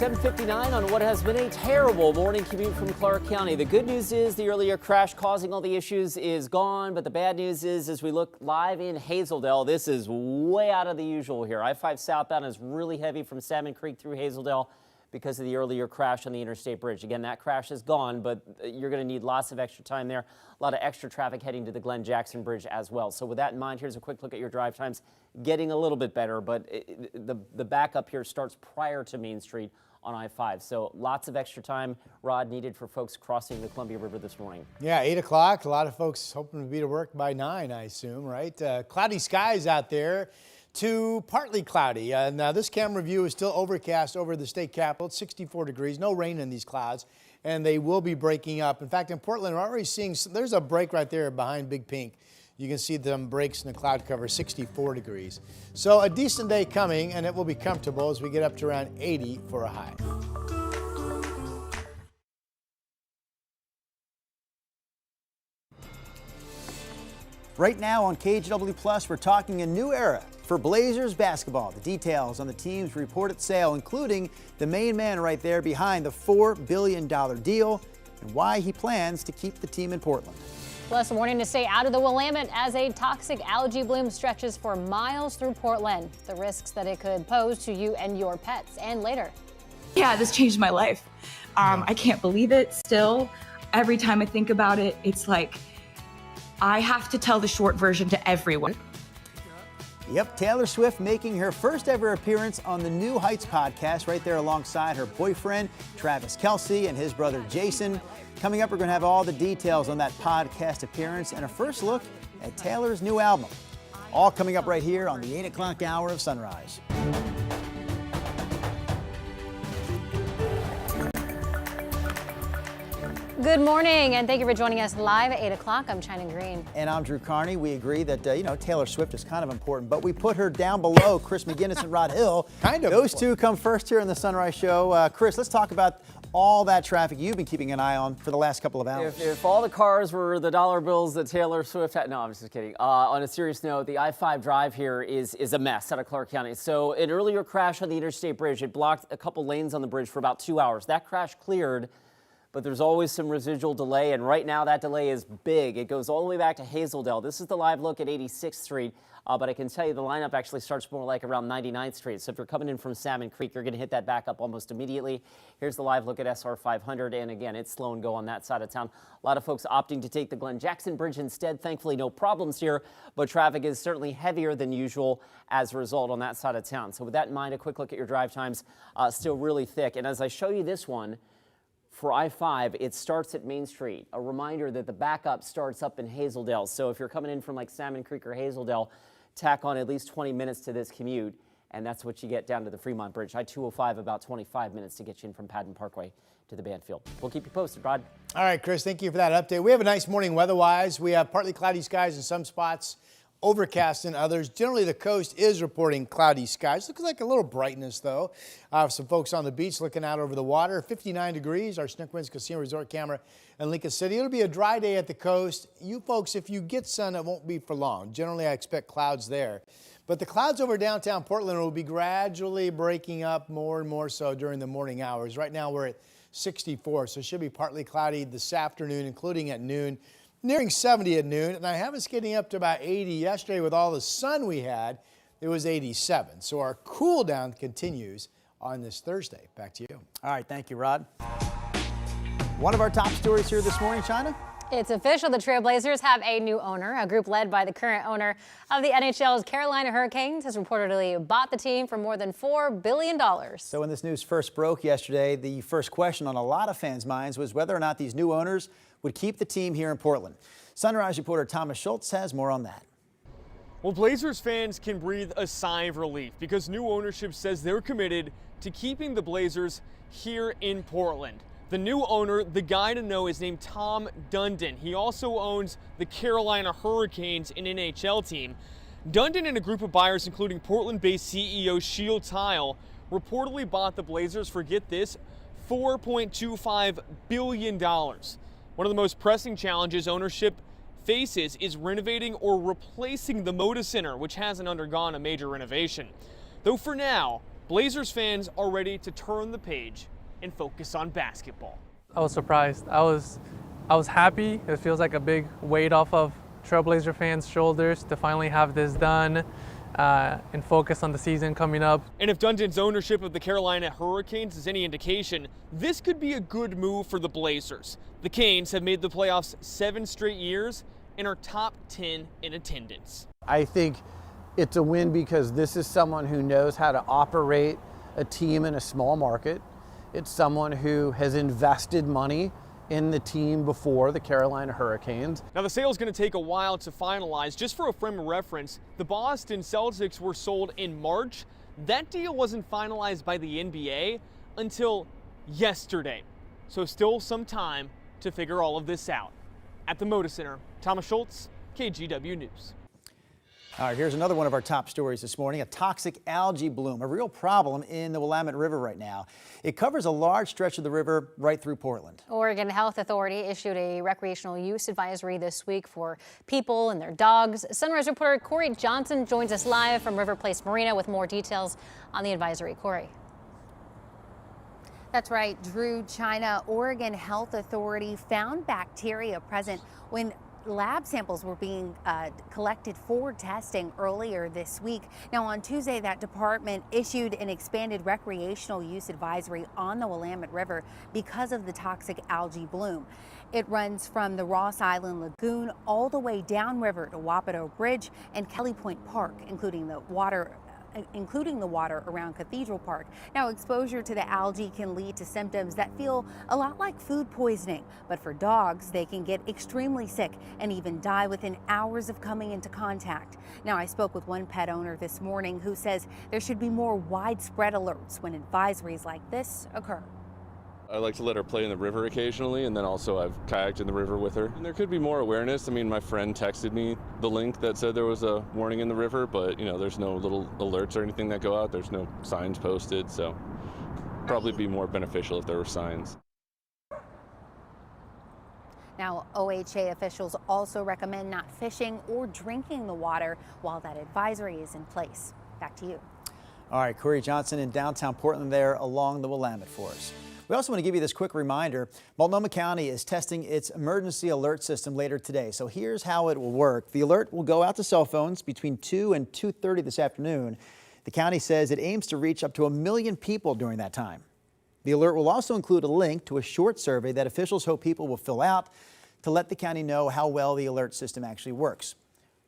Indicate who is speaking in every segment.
Speaker 1: 7:59 on what has been a terrible morning commute from Clark County. The good news is the earlier crash causing all the issues is gone, but the bad news is as we look live in Hazeldale, this is way out of the usual here. I-5 southbound is really heavy from Salmon Creek through Hazeldale because of the earlier crash on the interstate bridge. Again, that crash is gone, but you're going to need lots of extra time there. A lot of extra traffic heading to the Glenn Jackson Bridge as well. So with that in mind, here's a quick look at your drive times. Getting a little bit better, but the backup here starts prior to Main Street on I-5. So lots of extra time, Rod, needed for folks crossing the Columbia River this morning. Yeah, 8 o'clock. A lot of folks hoping to be to work by 9, I assume, right? Cloudy skies out there to partly cloudy. Now this camera view is still overcast over the state capitol. It's 64 degrees, no rain in these clouds, and they will be breaking up. In fact, in Portland, we're already seeing, there's a break right there behind Big Pink. You can see them breaks in the cloud cover, 64 degrees. So a decent day coming, and it will be comfortable as we get up to around 80 for a high.
Speaker 2: Right now on KGW Plus, we're talking a new era for Blazers basketball. The details on the team's reported sale, including the main man right there behind the $4 billion deal and why he plans to keep the team in Portland.
Speaker 3: Plus, a warning to stay out of the Willamette as a toxic algae bloom stretches for miles through Portland. The risks that it could pose to you and your pets. And later.
Speaker 4: Yeah, this changed my life. I can't believe it still. Every time I think about it, it's like I have to tell the short version to everyone.
Speaker 2: Yep, Taylor Swift making her first ever appearance on the New Heights podcast right there alongside her boyfriend, Travis Kelce, and his brother, Jason. Coming up, we're going to have all the details on that podcast appearance and a first look at Taylor's new album. All coming up right here on the 8 o'clock hour of Sunrise.
Speaker 3: Good morning, and thank you for joining us live at 8 o'clock. I'm China Green.
Speaker 2: And I'm Drew Carney. We agree that, Taylor Swift is kind of important, but we put her down below Chris McGinnis and Rod Hill.
Speaker 1: Kind of.
Speaker 2: Those two come first here in the Sunrise Show. Chris, let's talk about all that traffic you've been keeping an eye on for the last couple of hours.
Speaker 1: If all the cars were the dollar bills that Taylor Swift had, no, I'm just kidding. On a serious note, the I-5 drive here is a mess out of Clark County. So an earlier crash on the interstate bridge, it blocked a couple lanes on the bridge for about 2 hours. That crash cleared, but there's always some residual delay, and right now that delay is big. It goes all the way back to Hazeldale. This is the live look at 86th Street, but I can tell you the lineup actually starts more like around 99th Street. So if you're coming in from Salmon Creek, you're going to hit that back up almost immediately. Here's the live look at SR 500, and again, it's slow and go on that side of town. A lot of folks opting to take the Glenn Jackson Bridge instead. Thankfully, no problems here, but traffic is certainly heavier than usual as a result on that side of town. So with that in mind, a quick look at your drive times, still really thick. And as I show you this one, for I-5, it starts at Main Street. A reminder that the backup starts up in Hazeldale. So if you're coming in from like Salmon Creek or Hazeldale, tack on at least 20 minutes to this commute, and that's what you get down to the Fremont Bridge. I-205 about 25 minutes to get you in from Patton Parkway to the Banfield. We'll keep you posted, Rod.
Speaker 5: All right, Chris, thank you for that update. We have a nice morning weather-wise. We have partly cloudy skies in some spots, overcast in others. Generally, the coast is reporting cloudy skies. Looks like a little brightness, though. Some folks on the beach looking out over the water. 59 degrees, our Snook Winds Casino Resort camera in Lincoln City. It'll be a dry day at the coast. You folks, if you get sun, it won't be for long. Generally, I expect clouds there. But the clouds over downtown Portland will be gradually breaking up more and more so during the morning hours. Right now, we're at 64, so it should be partly cloudy this afternoon, including at noon. Nearing 70 at noon, and I have us getting up to about 80 yesterday with all the sun we had. It was 87. So our cool down continues on this Thursday. Back to you.
Speaker 2: All right, thank you, Rod. One of our top stories here this morning, China.
Speaker 3: It's official. The Trailblazers have a new owner. A group led by the current owner of the NHL's Carolina Hurricanes has reportedly bought the team for more than $4 billion.
Speaker 2: So when this news first broke yesterday, the first question on a lot of fans' minds was whether or not these new owners would keep the team here in Portland. Sunrise reporter Thomas Schultz has more on that.
Speaker 6: Well, Blazers fans can breathe a sigh of relief because new ownership says they're committed to keeping the Blazers here in Portland. The new owner, the guy to know, is named Tom Dundon. He also owns the Carolina Hurricanes, an NHL team. Dundon and a group of buyers, including Portland-based CEO Shield Tile, reportedly bought the Blazers for, get this, $4.25 billion. One of the most pressing challenges ownership faces is renovating or replacing the Moda Center, which hasn't undergone a major renovation. Though for now, Blazers fans are ready to turn the page and focus on basketball.
Speaker 7: I was surprised. I was happy. It feels like a big weight off of Trailblazer fans' shoulders to finally have this done and focus on the season coming up.
Speaker 6: And if Dundon's ownership of the Carolina Hurricanes is any indication, this could be a good move for the Blazers. The Canes have made the playoffs 7 straight years and are top 10 in attendance.
Speaker 8: I think it's a win because this is someone who knows how to operate a team in a small market. It's someone who has invested money in the team before, the Carolina Hurricanes.
Speaker 6: Now the sale is going to take a while to finalize. Just for a frame of reference, the Boston Celtics were sold in March. That deal wasn't finalized by the NBA until yesterday. So still some time to figure all of this out. At the Moda Center, Thomas Schultz, KGW News.
Speaker 2: All right, here's another one of our top stories this morning, a toxic algae bloom, a real problem in the Willamette River right now. It covers a large stretch of the river right through Portland.
Speaker 3: Oregon Health Authority issued a recreational use advisory this week for people and their dogs. Sunrise reporter Corey Johnson joins us live from River Place Marina with more details on the advisory. Corey.
Speaker 9: That's right, Drew. China Oregon Health Authority found bacteria present when lab samples were being collected for testing earlier this week. Now on Tuesday, that department issued an expanded recreational use advisory on the Willamette River because of the toxic algae bloom. It runs from the Ross Island Lagoon all the way downriver to Wapato Bridge and Kelly Point Park, including the water around Cathedral Park. Now, exposure to the algae can lead to symptoms that feel a lot like food poisoning, but for dogs, they can get extremely sick and even die within hours of coming into contact. Now, I spoke with one pet owner this morning who says there should be more widespread alerts when advisories like this occur.
Speaker 10: I like to let her play in the river occasionally, and then also I've kayaked in the river with her. And there could be more awareness. I mean, my friend texted me the link that said there was a warning in the river, but you know, there's no little alerts or anything that go out. There's no signs posted, so probably be more beneficial if there were signs.
Speaker 9: Now, OHA officials also recommend not fishing or drinking the water while that advisory is in place. Back to you.
Speaker 2: All right, Corey Johnson in downtown Portland there along the Willamette for us. We also want to give you this quick reminder. Multnomah County is testing its emergency alert system later today. So here's how it will work. The alert will go out to cell phones between 2 and 2:30 this afternoon. The county says it aims to reach up to 1 million people during that time. The alert will also include a link to a short survey that officials hope people will fill out to let the county know how well the alert system actually works.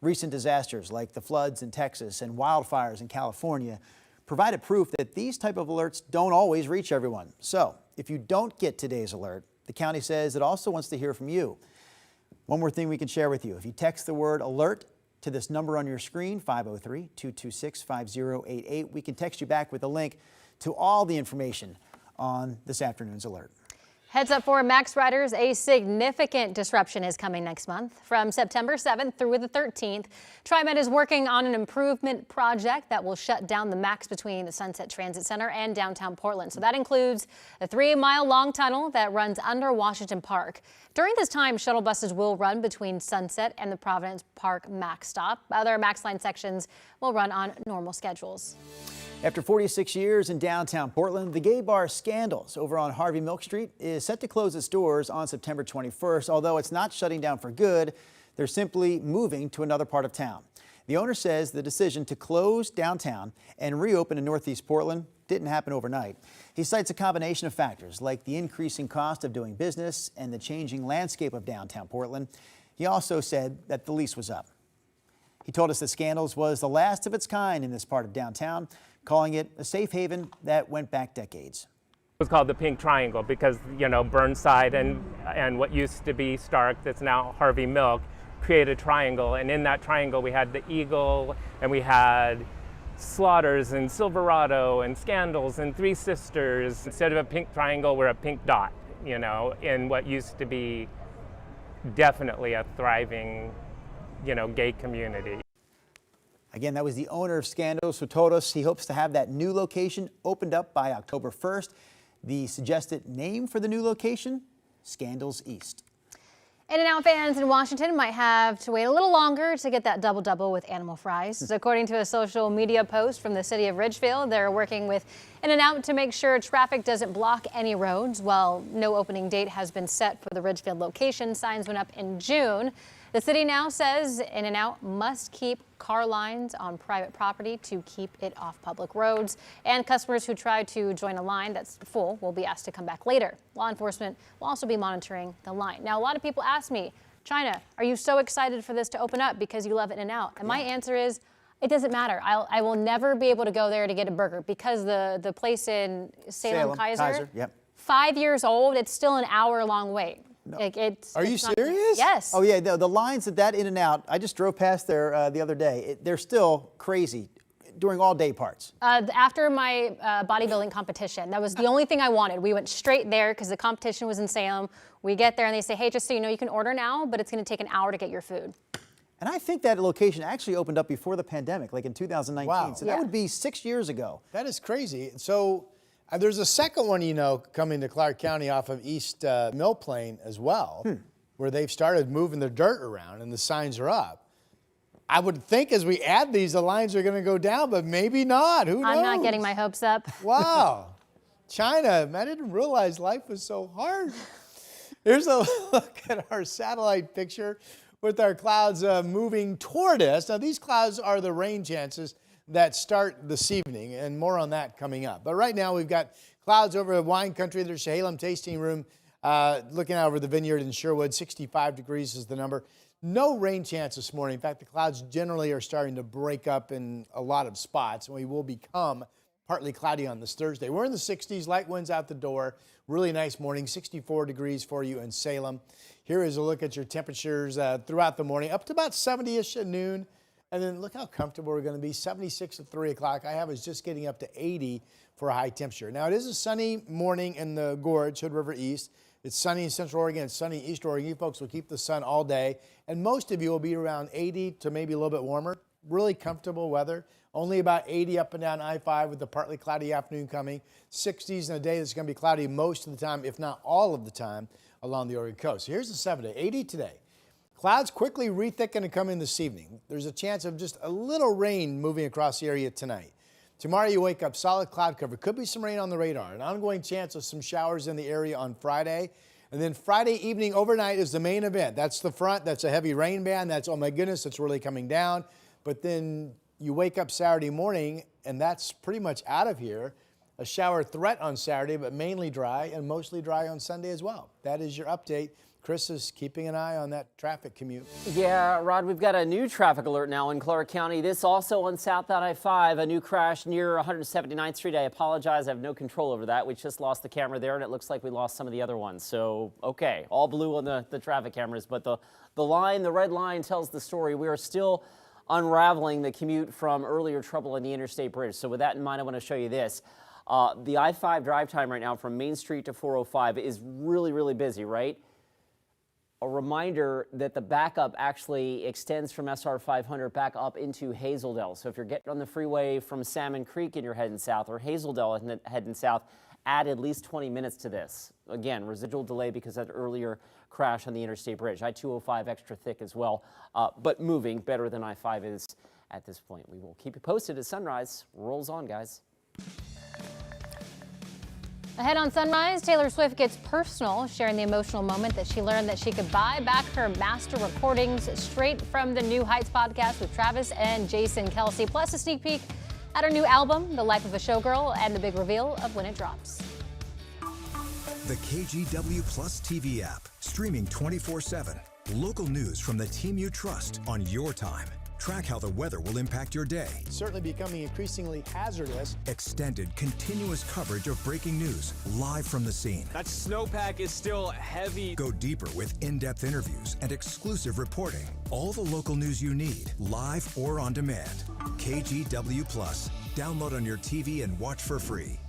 Speaker 2: Recent disasters like the floods in Texas and wildfires in California provided proof that these type of alerts don't always reach everyone. So if you don't get today's alert, the county says it also wants to hear from you. One more thing we can share with you. If you text the word alert to this number on your screen, 503-226-5088, we can text you back with a link to all the information on this afternoon's alert.
Speaker 3: Heads up for Max riders, a significant disruption is coming next month. From September 7th through the 13th, TriMet is working on an improvement project that will shut down the Max between the Sunset Transit Center and downtown Portland. So that includes a 3-mile-long tunnel that runs under Washington Park. During this time, shuttle buses will run between Sunset and the Providence Park Max stop. Other Max line sections will run on normal schedules.
Speaker 2: After 46 years in downtown Portland, the gay bar Scandals over on Harvey Milk Street is set to close its doors on September 21st. Although it's not shutting down for good, they're simply moving to another part of town. The owner says the decision to close downtown and reopen in Northeast Portland didn't happen overnight. He cites a combination of factors like the increasing cost of doing business and the changing landscape of downtown Portland. He also said that the lease was up. He told us that Scandals was the last of its kind in this part of downtown, calling it a safe haven that went back decades.
Speaker 11: It was called the Pink Triangle because, you know, Burnside and what used to be Stark, that's now Harvey Milk, created a triangle. And in that triangle, we had the Eagle, and we had Slaughters and Silverado and Scandals and Three Sisters. Instead of a pink triangle, we're a pink dot, you know, in what used to be definitely a thriving, you know, gay community.
Speaker 2: Again, that was the owner of Scandals who told us he hopes to have that new location opened up by October 1st. The suggested name for the new location, Scandals East.
Speaker 3: In-N-Out fans in Washington might have to wait a little longer to get that double-double with animal fries. According to a social media post from the city of Ridgefield, they're working with In-N-Out to make sure traffic doesn't block any roads. While no opening date has been set for the Ridgefield location, signs went up in June. The city now says In-N-Out must keep car lines on private property to keep it off public roads. And customers who try to join a line that's full will be asked to come back later. Law enforcement will also be monitoring the line. Now, a lot of people ask me, China, are you so excited for this to open up because you love In-N-Out? And my answer is, it doesn't matter. I will never be able to go there to get a burger because the place in Salem, Kaiser,
Speaker 2: Yep.
Speaker 3: 5 years old, it's still an hour-long wait.
Speaker 2: No.
Speaker 3: Like
Speaker 5: Are you serious?
Speaker 3: Yes.
Speaker 2: Oh yeah, the lines at that In-N-Out, I just drove past there the other day. They're still crazy during all day parts.
Speaker 3: After my bodybuilding competition, that was the only thing I wanted. We went straight there because the competition was in Salem. We get there and they say, hey, just so you know, you can order now, but it's going to take an hour to get your food.
Speaker 2: And I think that location actually opened up before the pandemic, like in 2019.
Speaker 5: Wow.
Speaker 2: So that would be 6 years ago.
Speaker 5: That is crazy. So there's a second one, coming to Clark County off of East Mill Plain as well, where they've started moving the dirt around and the signs are up. I would think as we add these, the lines are going to go down, but maybe not. Who knows?
Speaker 3: I'm not getting my hopes up.
Speaker 5: Wow. China, I didn't realize life was so hard. Here's a look at our satellite picture with our clouds moving toward us. Now, these clouds are the rain chances that start this evening, and more on that coming up. But right now, we've got clouds over wine country. There's Chehalem Tasting Room looking out over the vineyard in Sherwood. 65 degrees is the number. No rain chance this morning. In fact, the clouds generally are starting to break up in a lot of spots, and we will become partly cloudy on this Thursday. We're in the 60s, light winds out the door. Really nice morning, 64 degrees for you in Salem. Here is a look at your temperatures throughout the morning, up to about 70-ish at noon. And then look how comfortable we're going to be, 76 at 3 o'clock. I have us just getting up to 80 for a high temperature. Now, it is a sunny morning in the Gorge, Hood River East. It's sunny in Central Oregon. It's sunny in East Oregon. You folks will keep the sun all day. And most of you will be around 80 to maybe a little bit warmer. Really comfortable weather. Only about 80 up and down I-5 with the partly cloudy afternoon coming. 60s in a day that's going to be cloudy most of the time, if not all of the time, along the Oregon coast. So here's the 7-day, 80 today. Clouds quickly re-thicken and come in this evening. There's a chance of just a little rain moving across the area tonight. Tomorrow you wake up solid cloud cover. Could be some rain on the radar. An ongoing chance of some showers in the area on Friday. And then Friday evening overnight is the main event. That's the front. That's a heavy rain band. That's, oh my goodness, it's really coming down. But then you wake up Saturday morning and that's pretty much out of here. A shower threat on Saturday, but mainly dry and mostly dry on Sunday as well. That is your update. Chris is keeping an eye on that traffic commute.
Speaker 1: Yeah, Rod, we've got a new traffic alert now in Clark County. This also on southbound I-5, a new crash near 179th Street. I apologize, I have no control over that. We just lost the camera there, and it looks like we lost some of the other ones. So, okay, all blue on the traffic cameras, but the red line tells the story. We are still unraveling the commute from earlier trouble on the Interstate Bridge. So with that in mind, I want to show you this. The I-5 drive time right now from Main Street to 405 is really, really busy, right? A reminder that the backup actually extends from SR 500 back up into Hazeldale. So if you're getting on the freeway from Salmon Creek and you're heading south, or Hazeldale and heading south, add at least 20 minutes to this. Again, residual delay because of that earlier crash on the Interstate Bridge. I-205 extra thick as well, but moving better than I-5 is at this point. We will keep you posted as sunrise rolls on, guys.
Speaker 3: Ahead on Sunrise, Taylor Swift gets personal, sharing the emotional moment that she learned that she could buy back her master recordings straight from the New Heights podcast with Travis and Jason Kelsey, plus a sneak peek at her new album, The Life of a Showgirl, and the big reveal of when it drops.
Speaker 12: The KGW Plus TV app, streaming 24/7. Local news from the team you trust on your time. Track how the weather will impact your day.
Speaker 5: Certainly becoming increasingly hazardous.
Speaker 12: Extended, continuous coverage of breaking news, live from the scene.
Speaker 6: That snowpack is still heavy.
Speaker 12: Go deeper with in-depth interviews and exclusive reporting. All the local news you need, live or on demand. KGW Plus. Download on your TV and watch for free.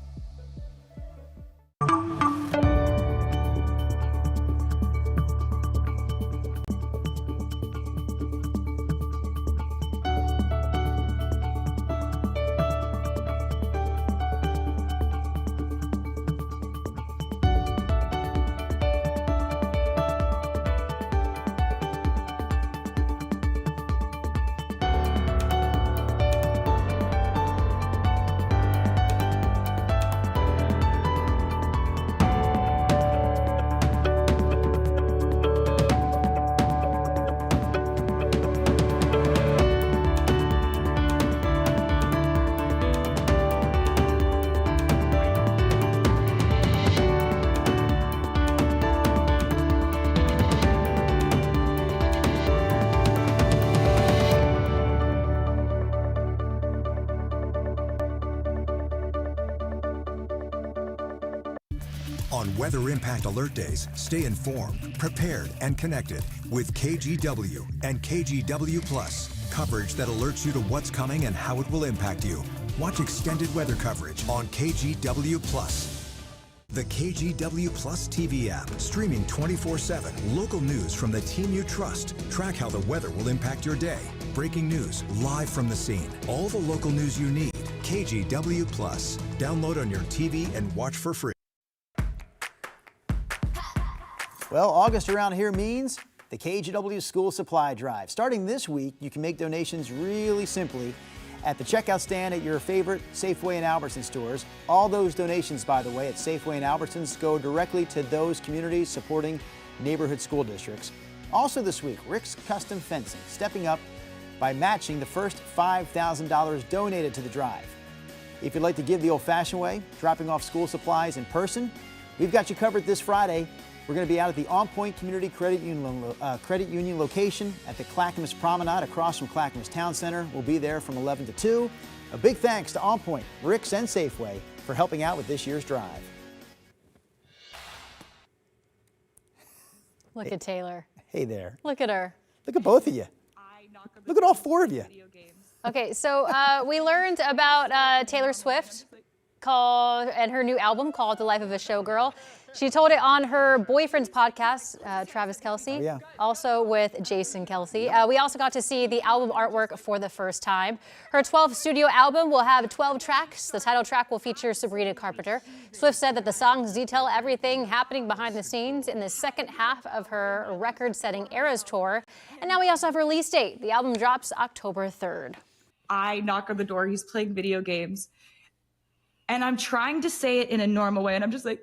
Speaker 12: On weather impact alert days, stay informed, prepared, and connected with KGW and KGW Plus. Coverage that alerts you to what's coming and how it will impact you. Watch extended weather coverage on KGW Plus. The KGW Plus TV app, streaming 24/7. Local news from the team you trust. Track how the weather will impact your day. Breaking news, live from the scene. All the local news you need. KGW Plus. Download on your TV and watch for free.
Speaker 2: Well, August around here means the KGW School Supply Drive. Starting this week, you can make donations really simply at the checkout stand at your favorite Safeway and Albertsons stores. All those donations, by the way, at Safeway and Albertsons go directly to those communities supporting neighborhood school districts. Also this week, Rick's Custom Fencing, stepping up by matching the first $5,000 donated to the drive. If you'd like to give the old-fashioned way, dropping off school supplies in person, we've got you covered this Friday. We're going to be out at the On Point Community Credit Union location at the Clackamas Promenade across from Clackamas Town Center. We'll be there from 11 to 2. A big thanks to On Point, Rick's, and Safeway for helping out with this year's drive.
Speaker 3: Look at Taylor.
Speaker 2: Hey there.
Speaker 3: Look at her.
Speaker 2: Look at both of you. Look at all four of you.
Speaker 3: Okay, so we learned about Taylor Swift and her new album called The Life of a Showgirl. She told it on her boyfriend's podcast, Travis Kelce, also with Jason Kelce. We also got to see the album artwork for the first time. Her 12th studio album will have 12 tracks. The title track will feature Sabrina Carpenter. Swift said that the songs detail everything happening behind the scenes in the second half of her record-setting Eras tour. And now we also have a release date. The album drops October 3rd.
Speaker 4: I knock on the door, he's playing video games. And I'm trying to say it in a normal way, and I'm just like,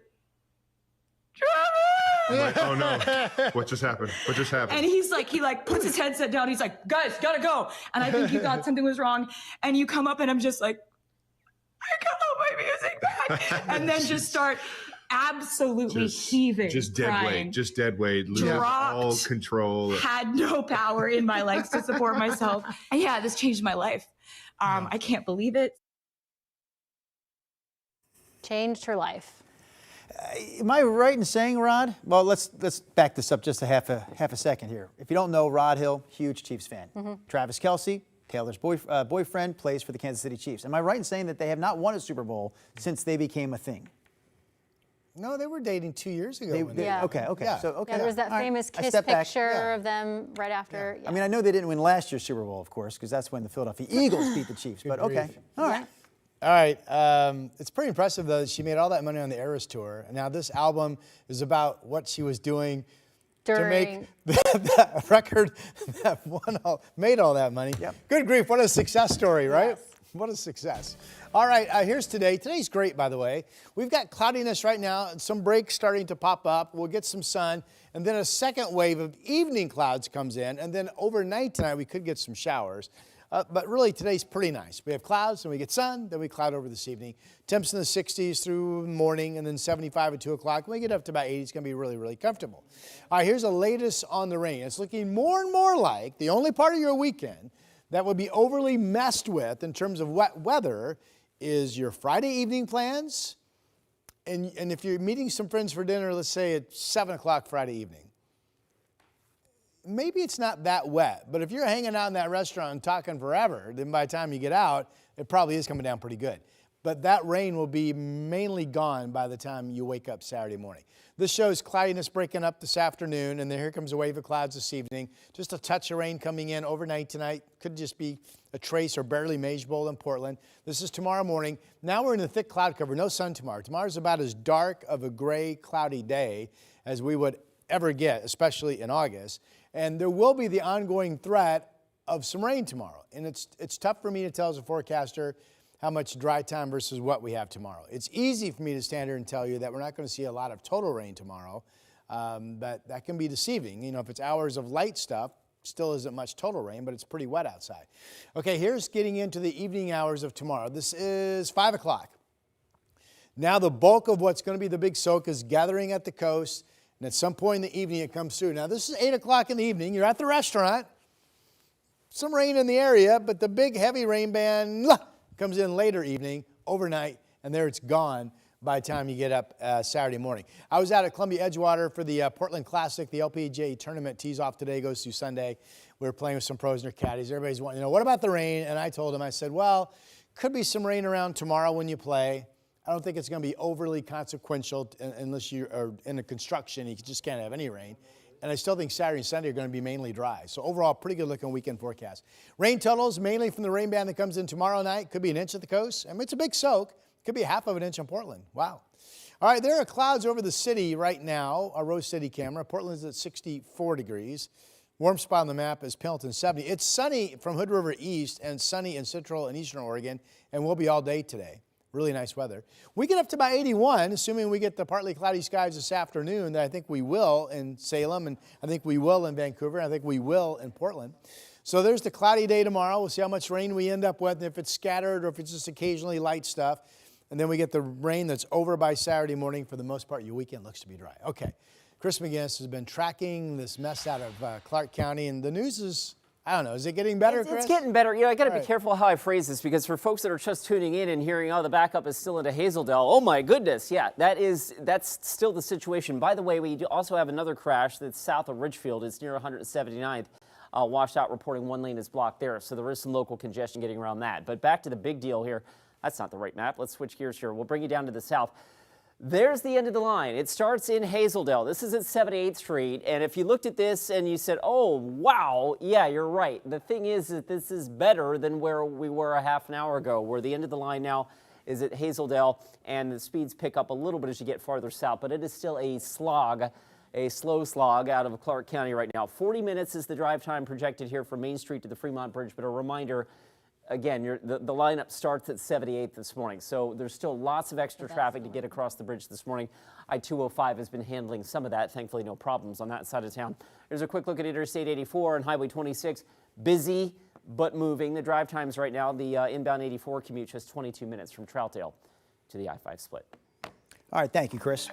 Speaker 4: Travis!
Speaker 13: Oh no, what just happened? What just happened?
Speaker 4: And he puts his headset down, he's like, guys, gotta go. And I think you thought something was wrong. And you come up and I'm just like, I got all my music back. And then just start absolutely heaving,
Speaker 13: just dead
Speaker 4: crying.
Speaker 13: weight, just dead weight, losing all control.
Speaker 4: Had no power in my legs to support myself. And yeah, this changed my life. I can't believe it.
Speaker 3: Changed her life.
Speaker 2: Am I right in saying, Rod? Well, let's back this up just a half a second here. If you don't know, Rod Hill, huge Chiefs fan. Travis Kelce, Taylor's boyfriend, plays for the Kansas City Chiefs. Am I right in saying that they have not won a Super Bowl since they became a thing?
Speaker 5: No, they were dating 2 years ago.
Speaker 2: Okay.
Speaker 5: Yeah.
Speaker 2: So
Speaker 3: Yeah, there was that famous kiss picture of them right after.
Speaker 2: I mean, I know they didn't win last year's Super Bowl, of course, because that's when the Philadelphia Eagles beat the Chiefs. But okay, all right.
Speaker 5: All right, it's pretty impressive, though, that she made all that money on the Eras tour. And now this album is about what she was doing to make that record that made all that money. Good grief, what a success story, right? Yes. What a success. All right, here's today. Today's great, by the way. We've got cloudiness right now, and some breaks starting to pop up. We'll get some sun, and then a second wave of evening clouds comes in, and then overnight tonight we could get some showers. But really, today's pretty nice. We have clouds, and we get sun, then we cloud over this evening. Temps in the 60s through morning, and then 75 at 2 o'clock. When we get up to about 80, it's going to be really, really comfortable. All right, here's the latest on the rain. It's looking more and more like the only part of your weekend that would be overly messed with in terms of wet weather is your Friday evening plans. And if you're meeting some friends for dinner, let's say at 7 o'clock Friday evening, maybe it's not that wet, but if you're hanging out in that restaurant and talking forever, then by the time you get out, it probably is coming down pretty good. But that rain will be mainly gone by the time you wake up Saturday morning. This shows cloudiness breaking up this afternoon, and then here comes a wave of clouds this evening. Just a touch of rain coming in overnight tonight. Could just be a trace or barely manageable in Portland. This is tomorrow morning. Now we're in the thick cloud cover. No sun tomorrow. Tomorrow's about as dark of a gray, cloudy day as we would ever get, especially in August. And there will be the ongoing threat of some rain tomorrow. And it's tough for me to tell as a forecaster how much dry time versus what we have tomorrow. It's easy for me to stand here and tell you that we're not going to see a lot of total rain tomorrow, but that can be deceiving. You know, if it's hours of light stuff, still isn't much total rain, but it's pretty wet outside. Okay, here's getting into the evening hours of tomorrow. This is 5 o'clock. Now the bulk of what's going to be the big soak is gathering at the coast, and at some point in the evening it comes through. Now this is 8 o'clock in the evening. You're at the restaurant. Some rain in the area, but the big heavy rain band comes in later evening, overnight, and there it's gone by the time you get up Saturday morning. I was out at Columbia Edgewater for the Portland Classic. The LPGA tournament tees off today, goes through Sunday. We were playing with some pros and their caddies. Everybody's wanting, what about the rain? And I told them, I said, well, could be some rain around tomorrow when you play. I don't think it's going to be overly consequential unless you are in the construction. You just can't have any rain. And I still think Saturday and Sunday are going to be mainly dry. So overall, pretty good looking weekend forecast. Rain totals, mainly from the rain band that comes in tomorrow night. Could be an inch at the coast. I mean, it's a big soak. Could be half of an inch in Portland. Wow. All right, there are clouds over the city right now. Our Rose City camera. Portland's at 64 degrees. Warm spot on the map is Pendleton, 70. It's sunny from Hood River east and sunny in central and eastern Oregon, and will be all day today. Really nice weather. We get up to about 81, assuming we get the partly cloudy skies this afternoon, that I think we will in Salem, and I think we will in Vancouver, and I think we will in Portland. So there's the cloudy day tomorrow. We'll see how much rain we end up with, and if it's scattered or if it's just occasionally light stuff. And then we get the rain that's over by Saturday morning. For the most part, your weekend looks to be dry. Okay, Chris McGinnis has been tracking this mess out of Clark County, and the news is, I don't know, is it getting better, Chris?
Speaker 1: It's getting better. I got to be careful how I phrase this, because for folks that are just tuning in and hearing, oh, the backup is still into Hazeldale, oh my goodness, yeah, that's still the situation. By the way, we also have another crash that's south of Ridgefield. It's near 179th. Washed out, reporting one lane is blocked there, so there is some local congestion getting around that. But back to the big deal here. That's not the right map. Let's switch gears here. We'll bring you down to the south. There's the end of the line. It starts in Hazeldale. This is at 78th Street. And if you looked at this and you said, oh, wow, yeah, you're right. The thing is that this is better than where we were a half an hour ago, where the end of the line now is at Hazeldale, and the speeds pick up a little bit as you get farther south. But it is still a slog, a slow slog out of Clark County right now. 40 minutes is the drive time projected here from Main Street to the Fremont Bridge. But a reminder, again, the lineup starts at 78th this morning, so there's still lots of extra traffic to get across the bridge this morning. I-205 has been handling some of that. Thankfully, no problems on that side of town. There's a quick look at Interstate 84 and Highway 26. Busy, but moving. The drive times right now, the inbound 84 commute just 22 minutes from Troutdale to the I-5 split.
Speaker 2: All right, thank you, Chris.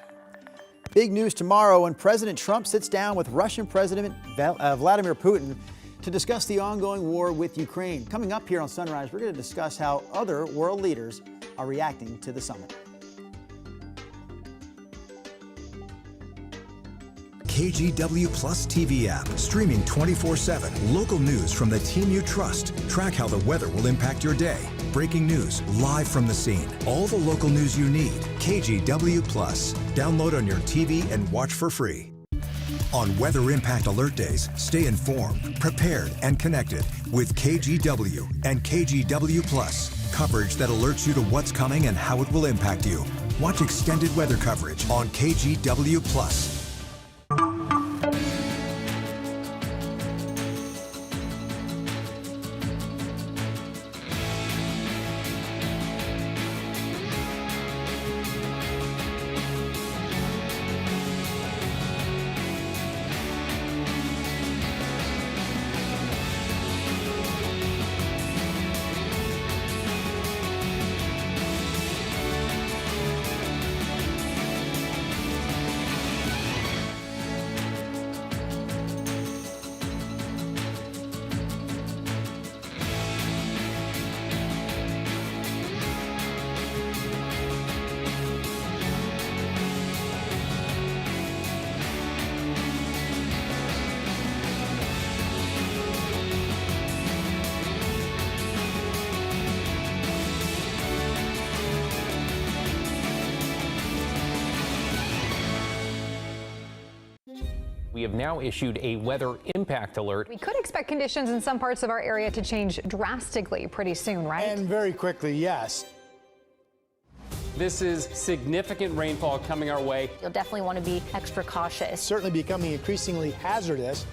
Speaker 2: Big news tomorrow when President Trump sits down with Russian President Vladimir Putin to discuss the ongoing war with Ukraine. Coming up here on Sunrise, we're going to discuss how other world leaders are reacting to the summit.
Speaker 12: KGW Plus TV app, streaming 24/7. Local news from the team you trust. Track how the weather will impact your day. Breaking news live from the scene. All the local news you need. KGW Plus. Download on your TV and watch for free. On Weather Impact Alert Days, stay informed, prepared, and connected with KGW and KGW Plus. Coverage that alerts you to what's coming and how it will impact you. Watch extended weather coverage on KGW Plus.
Speaker 14: We have now issued a weather impact alert.
Speaker 15: We could expect conditions in some parts of our area to change drastically pretty soon, right?
Speaker 5: And very quickly, yes.
Speaker 16: This is significant rainfall coming our way.
Speaker 3: You'll definitely want to be extra cautious.
Speaker 5: Certainly becoming increasingly hazardous.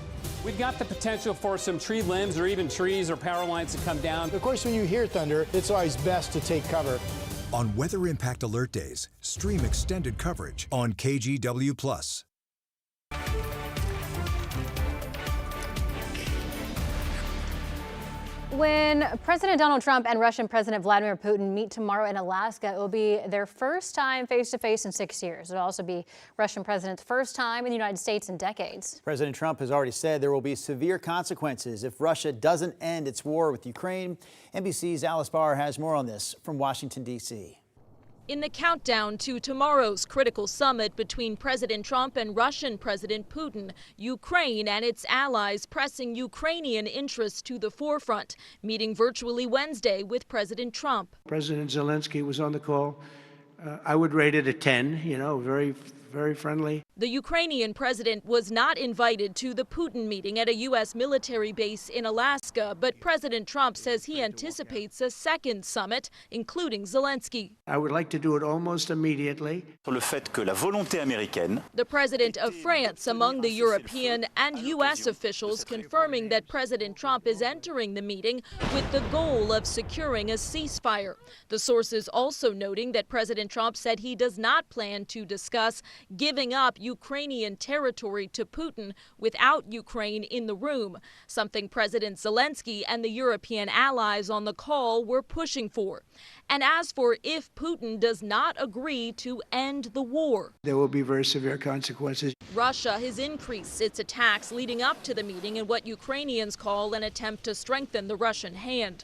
Speaker 16: We've got the potential for some tree limbs or even trees or power lines to come down.
Speaker 5: Of course, when you hear thunder, it's always best to take cover.
Speaker 12: On Weather Impact Alert Days, stream extended coverage on KGW Plus.
Speaker 3: When President Donald Trump and Russian President Vladimir Putin meet tomorrow in Alaska, it will be their first time face-to-face in 6 years. It'll also be Russian president's first time in the United States in decades.
Speaker 2: President Trump has already said there will be severe consequences if Russia doesn't end its war with Ukraine. NBC's Alice Barr has more on this from Washington, D.C.
Speaker 17: In the countdown to tomorrow's critical summit between President Trump and Russian President Putin, Ukraine and its allies pressing Ukrainian interests to the forefront, meeting virtually Wednesday with President Trump.
Speaker 18: President Zelensky was on the call. I would rate it a 10, very friendly.
Speaker 17: The Ukrainian president was not invited to the Putin meeting at a U.S. military base in Alaska, but President Trump says he anticipates a second summit, including Zelensky.
Speaker 18: I would like to do it almost immediately.
Speaker 17: The president of France among the European and U.S. officials confirming that President Trump is entering the meeting with the goal of securing a ceasefire. The sources also noting that President Trump said he does not plan to discuss giving up Ukrainian territory to Putin without Ukraine in the room, something President Zelensky and the European allies on the call were pushing for. And as for if Putin does not agree to end the war,
Speaker 18: there will be very severe consequences.
Speaker 17: Russia has increased its attacks leading up to the meeting in what Ukrainians call an attempt to strengthen the Russian hand.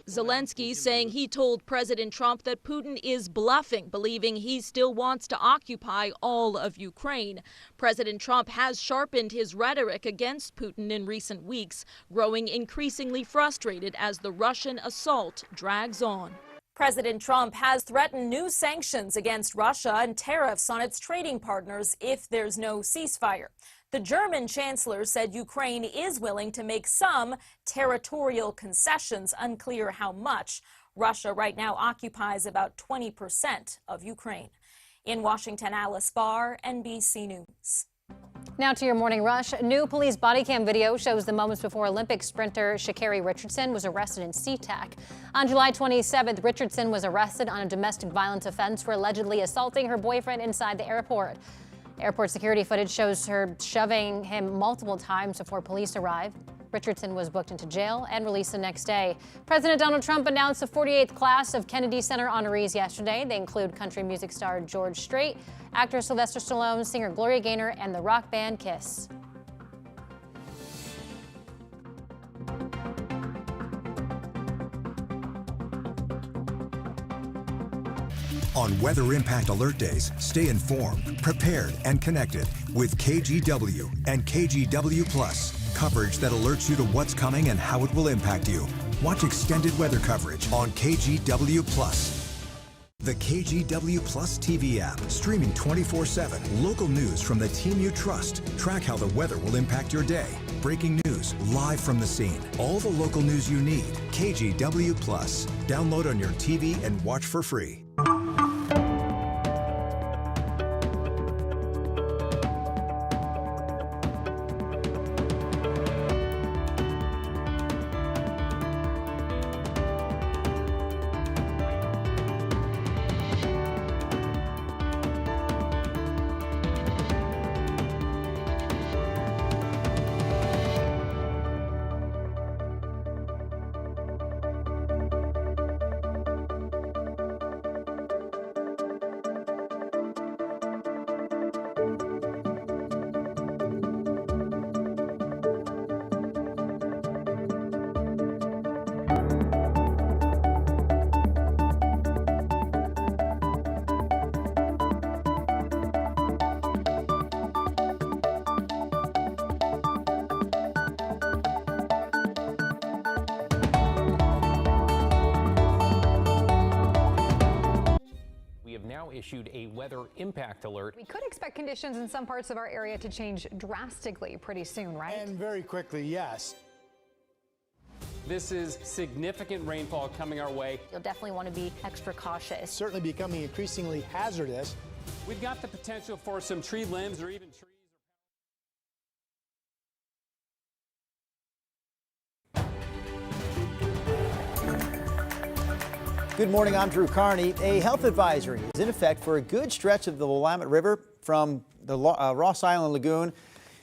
Speaker 17: Zelensky saying he told President Trump that Putin is bluffing, believing he still wants to occupy all of Ukraine. President Trump has sharpened his rhetoric against Putin in recent weeks, growing increasingly frustrated as the Russian assault drags on. President Trump has threatened new sanctions against Russia and tariffs on its trading partners if there's no ceasefire. The German chancellor said Ukraine is willing to make some territorial concessions, unclear how much. Russia right now occupies about 20% of Ukraine. In Washington, Alice Barr, NBC News.
Speaker 3: Now to your morning rush. New police body cam video shows the moments before Olympic sprinter Sha'Carri Richardson was arrested in SeaTac. On July 27th, Richardson was arrested on a domestic violence offense for allegedly assaulting her boyfriend inside the airport. Airport security footage shows her shoving him multiple times before police arrived. Richardson was booked into jail and released the next day. President Donald Trump announced the 48th class of Kennedy Center honorees yesterday. They include country music star George Strait, actor Sylvester Stallone, singer Gloria Gaynor, and the rock band Kiss.
Speaker 12: On Weather Impact Alert Days, stay informed, prepared, and connected with KGW and KGW Plus. Coverage that alerts you to what's coming and how it will impact you. Watch extended weather coverage on KGW Plus. The KGW Plus TV app, streaming 24/7. Local news from the team you trust. Track how the weather will impact your day. Breaking news, live from the scene. All the local news you need. KGW Plus. Download on your TV and watch for free.
Speaker 14: Issued a weather impact alert.
Speaker 15: We could expect conditions in some parts of our area to change drastically pretty soon, right?
Speaker 5: And very quickly, yes.
Speaker 16: This is significant rainfall coming our way.
Speaker 3: You'll definitely want to be extra cautious.
Speaker 5: It's certainly becoming increasingly hazardous.
Speaker 16: We've got the potential for some tree limbs or even trees.
Speaker 2: Good morning, I'm Drew Carney. A health advisory is in effect for a good stretch of the Willamette River from the Ross Island Lagoon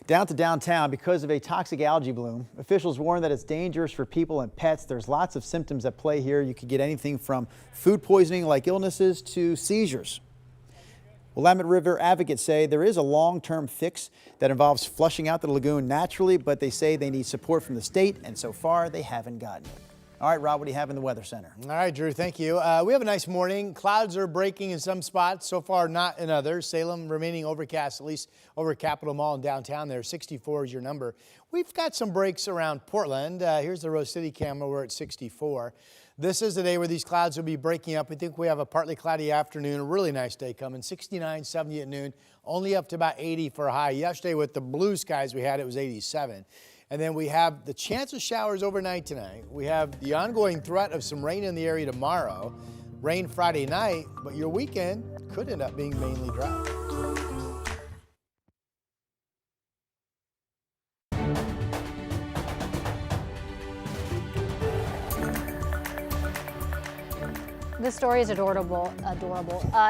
Speaker 2: down to downtown because of a toxic algae bloom. Officials warn that it's dangerous for people and pets. There's lots of symptoms at play here. You could get anything from food poisoning like illnesses to seizures. Willamette River advocates say there is a long-term fix that involves flushing out the lagoon naturally, but they say they need support from the state, and so far they haven't gotten it. All right, Rob, what do you have in the Weather Center?
Speaker 5: All right, Drew, thank you. We have a nice morning. Clouds are breaking in some spots, so far not in others. Salem remaining overcast, at least over Capitol Mall and downtown there. 64 is your number. We've got some breaks around Portland. Here's the Rose City camera. We're at 64. This is the day where these clouds will be breaking up. I think we have a partly cloudy afternoon, a really nice day coming. 69, 70 at noon, only up to about 80 for a high. Yesterday with the blue skies we had, it was 87. And then we have the chance of showers overnight tonight. We have the ongoing threat of some rain in the area tomorrow, rain Friday night, but your weekend could end up being mainly dry.
Speaker 3: This story is adorable.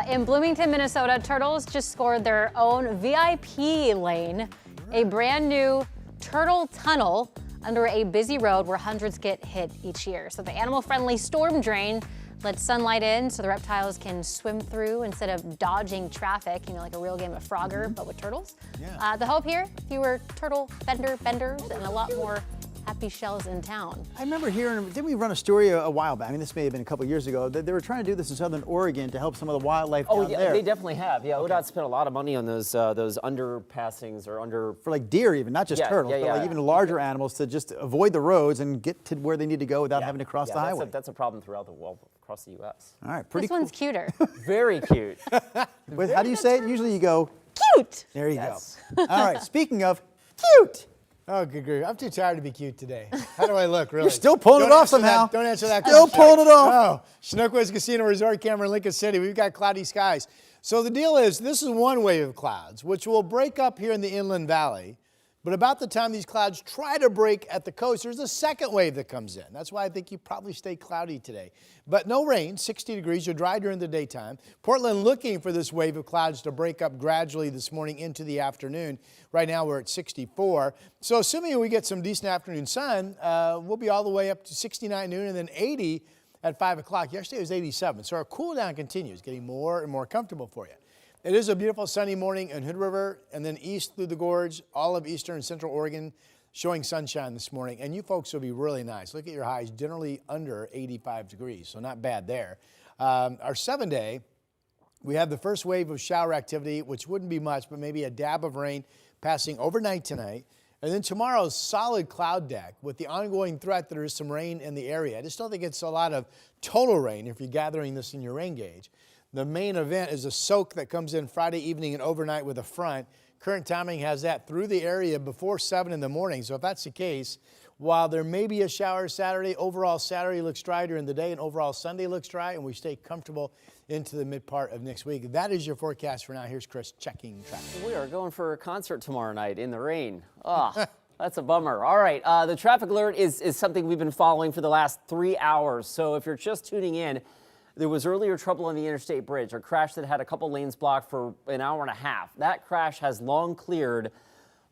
Speaker 3: In Bloomington, Minnesota, turtles just scored their own VIP lane, a brand new turtle tunnel under a busy road where hundreds get hit each year. So the animal-friendly storm drain lets sunlight in so the reptiles can swim through instead of dodging traffic, like a real game of Frogger, but with turtles.
Speaker 2: Yeah.
Speaker 3: The hope here, fewer turtle benders and a lot more happy shells in town.
Speaker 2: I remember hearing, didn't we run a story a while back? I mean, this may have been a couple years ago. They were trying to do this in Southern Oregon to help some of the wildlife down there.
Speaker 1: They definitely have. Yeah, ODOT spent a lot of money on those underpassings or
Speaker 2: for like deer even, not just turtles, but like even larger animals to just avoid the roads and get to where they need to go without having to cross the highway.
Speaker 1: That's a problem throughout the world, across the U.S.
Speaker 2: All right, pretty
Speaker 3: This one's cuter.
Speaker 1: Very cute.
Speaker 2: How do you say it? Usually you go,
Speaker 3: cute.
Speaker 2: There you go. All right, speaking of cute.
Speaker 5: Oh, good grief. I'm too tired to be cute today. How do I look, really?
Speaker 2: You're still pulling it off somehow.
Speaker 5: Don't answer that
Speaker 2: Still
Speaker 5: question.
Speaker 2: pulling it off.
Speaker 5: Oh, Chinook Woods Casino Resort camera in Lincoln City. We've got cloudy skies. So the deal is, this is one wave of clouds, which will break up here in the Inland Valley. But about the time these clouds try to break at the coast, there's a second wave that comes in. That's why I think you probably stay cloudy today. But no rain, 60 degrees. You're dry during the daytime. Portland looking for this wave of clouds to break up gradually this morning into the afternoon. Right now we're at 64. So assuming we get some decent afternoon sun, we'll be all the way up to 69 noon and then 80 at 5 o'clock. Yesterday was 87. So our cool down continues, getting more and more comfortable for you. It is a beautiful sunny morning in Hood River and then east through the gorge, all of eastern and central Oregon showing sunshine this morning. And you folks will be really nice. Look at your highs, generally under 85 degrees, so not bad there. Our 7-day, we have the first wave of shower activity, which wouldn't be much, but maybe a dab of rain passing overnight tonight. And then tomorrow's solid cloud deck with the ongoing threat that there is some rain in the area. I just don't think it's a lot of total rain if you're gathering this in your rain gauge. The main event is a soak that comes in Friday evening and overnight with a front. Current timing has that through the area before 7 in the morning. So if that's the case, while there may be a shower Saturday, overall Saturday looks dry during the day and overall Sunday looks dry, and we stay comfortable into the mid part of next week. That is your forecast for now. Here's Chris checking traffic.
Speaker 1: We are going for a concert tomorrow night in the rain. Oh, that's a bummer. All right, the traffic alert is something we've been following for the last 3 hours. So if you're just tuning in, there was earlier trouble on the interstate bridge, a crash that had a couple lanes blocked for an hour and a half. That crash has long cleared,